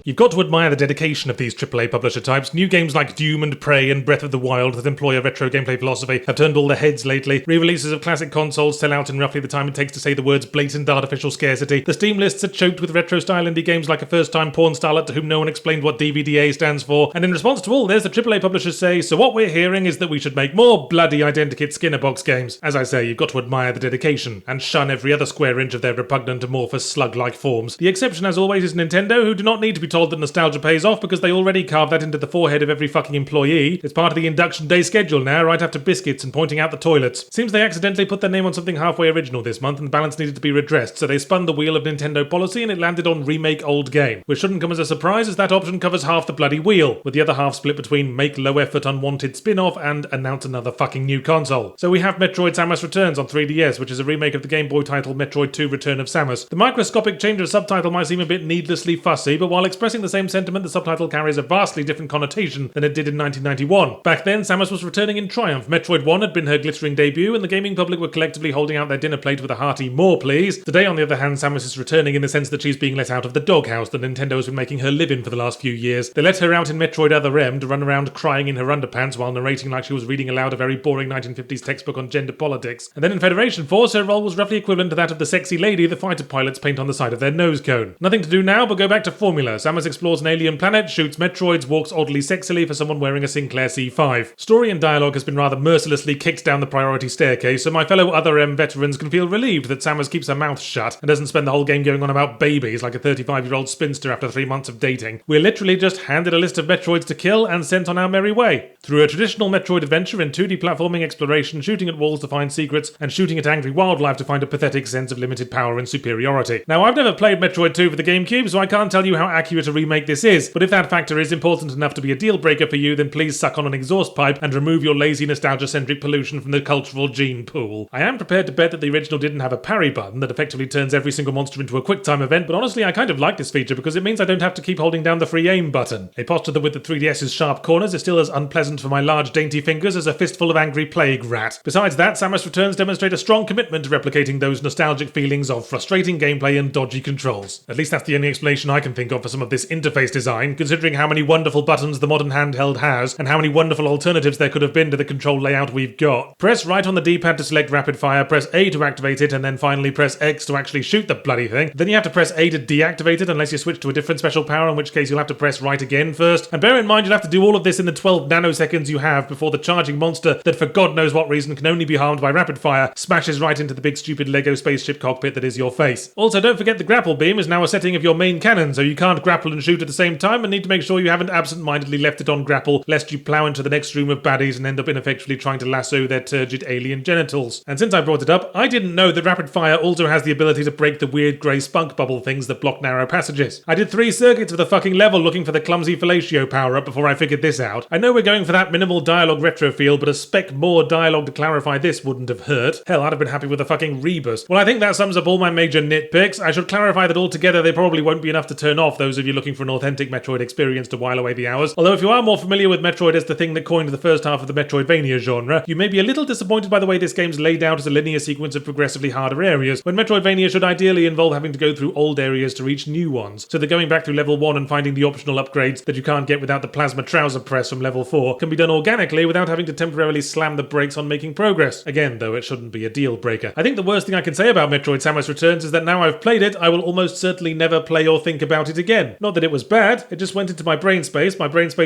You've got to admire the dedication of these AAA publisher types. New games like Doom and Prey and Breath of the Wild that employ a retro gameplay philosophy have turned all their heads lately. Re-releases of classic consoles sell out in roughly the time it takes to say the words blatant artificial scarcity. The Steam lists are choked with retro-style indie games like a first-time porn starlet to whom no one explained what DVDA stands for. And in response to all this, the AAA publishers say, so what we're hearing is that we should make more bloody identikit Skinner box games. As I say, you've got to admire the dedication and shun every other square inch of their repugnant amorphous slug-like forms. The exception, as always, is Nintendo, who do not need to be told that nostalgia pays off because they already carved that into the forehead of every fucking employee. It's part of the induction day schedule now, right after biscuits and pointing out the toilets. Seems they accidentally put their name on something halfway original this month and the balance needed to be redressed, so they spun the wheel of Nintendo policy and it landed on remake old game, which shouldn't come as a surprise as that option covers half the bloody wheel, with the other half split between make low-effort unwanted spin-off and announce another fucking new console. So we have Metroid Samus Returns on 3DS, which is a remake of the Game Boy title Metroid 2 Return of Samus. The microscopic change of subtitle might seem a bit needlessly fussy, but while expressing the same sentiment, the subtitle carries a vastly different connotation than it did in 1991. Back then, Samus was returning in triumph. Metroid 1 had been her glittering debut, and the gaming public were collectively holding out their dinner plate with a hearty more please. Today, on the other hand, Samus is returning in the sense that she's being let out of the doghouse that Nintendo has been making her live in for the last few years. They let her out in Metroid Other M to run around crying in her underpants while narrating like she was reading aloud a very boring 1950s textbook on gender politics. And then in Federation Force, her role was roughly equivalent to that of the sexy lady the fighter pilots paint on the side of their nose cone. Nothing to do now but go back to formula. Samus explores an alien planet, shoots Metroids, walks oddly sexily for someone wearing a Sinclair C5. Story and dialogue has been rather mercilessly kicked down the priority staircase, so my fellow Other M veterans can feel relieved that Samus keeps her mouth shut and doesn't spend the whole game going on about babies like a 35-year-old spinster after 3 months of dating. We're literally just handed a list of Metroids to kill and sent on our merry way. Through a traditional Metroid adventure in 2D platforming exploration, shooting at walls to find secrets, and shooting at angry wildlife to find a pathetic sense of limited power and superiority. Now, I've never played Metroid 2 for the GameCube, so I can't tell you how accurate a remake this is, but if that factor is important enough to be a deal breaker for you, then please suck on an exhaust pipe and remove your lazy nostalgia-centric pollution from the cultural gene pool. I am prepared to bet that the original didn't have a parry button that effectively turns every single monster into a QuickTime event, but honestly I kind of like this feature because it means I don't have to keep holding down the free aim button. A posture that with the 3DS's sharp corners is still as unpleasant for my large dainty fingers as a fistful of angry plague rat. Besides that, Samus Returns demonstrate a strong commitment to replicating those nostalgic feelings of frustrating gameplay and dodgy controls. At least that's the only explanation I can think of for some of this interface design, considering how many wonderful buttons the modern handheld has, and how many wonderful alternatives there could have been to the control layout we've got. Press right on the D-pad to select rapid fire, press A to activate it, and then finally press X to actually shoot the bloody thing. Then you have to press A to deactivate it unless you switch to a different special power, in which case you'll have to press right again first. And bear in mind you'll have to do all of this in the 12 nanoseconds you have before the charging monster that for God knows what reason can only be harmed by rapid fire smashes right into the big stupid Lego spaceship cockpit that is your face. Also, don't forget the grapple beam is now a setting of your main cannon, so you can't grapple and shoot at the same time and need to make sure you haven't absent-mindedly left it on grapple lest you plow into the next room of baddies and end up ineffectually trying to lasso their turgid alien genitals. And since I brought it up, I didn't know that rapid fire also has the ability to break the weird grey spunk bubble things that block narrow passages. I did 3 circuits of the fucking level looking for the clumsy fellatio power-up before I figured this out. I know we're going for that minimal dialogue retro feel, but a speck more dialogue to clarify this wouldn't have hurt. Hell, I'd have been happy with a fucking rebus. Well, I think that sums up all my major nitpicks. I should clarify that altogether they probably won't be enough to turn off those of you looking for an authentic Metroid experience to while away the hours. Although if you are more familiar with Metroid as the thing that coined the first half of the Metroidvania genre, you may be a little disappointed by the way this game's laid out as a linear sequence of progressively harder areas, when Metroidvania should ideally involve having to go through old areas to reach new ones. So that going back through level 1 and finding the optional upgrades that you can't get without the plasma trouser press from level 4 can be done organically without having to temporarily slam the brakes on making progress. Again, though, it shouldn't be a deal breaker. I think the worst thing I can say about Metroid Samus Returns is that now I've played it, I will almost certainly never play or think about it again. Not that it was bad, it just went into my brain space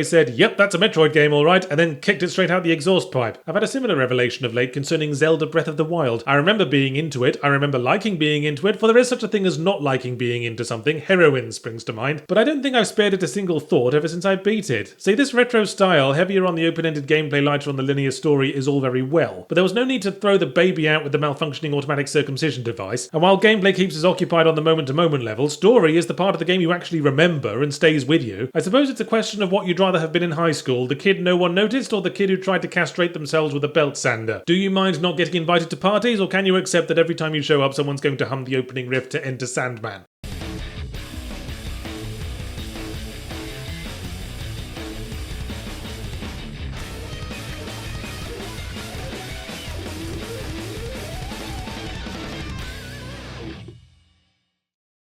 said, yep, that's a Metroid game alright, and then kicked it straight out the exhaust pipe. I've had a similar revelation of late concerning Zelda Breath of the Wild. I remember being into it, I remember liking being into it, for there is such a thing as not liking being into something. Heroin springs to mind, but I don't think I've spared it a single thought ever since I beat it. See, this retro style, heavier on the open-ended gameplay, lighter on the linear story, is all very well, but there was no need to throw the baby out with the malfunctioning automatic circumcision device, and while gameplay keeps us occupied on the moment-to-moment level, story is the part of the game you actually remember and stays with you. I suppose it's a question of what you'd rather have been in high school, the kid no one noticed or the kid who tried to castrate themselves with a belt sander. Do you mind not getting invited to parties, or can you accept that every time you show up someone's going to hum the opening riff to Enter Sandman?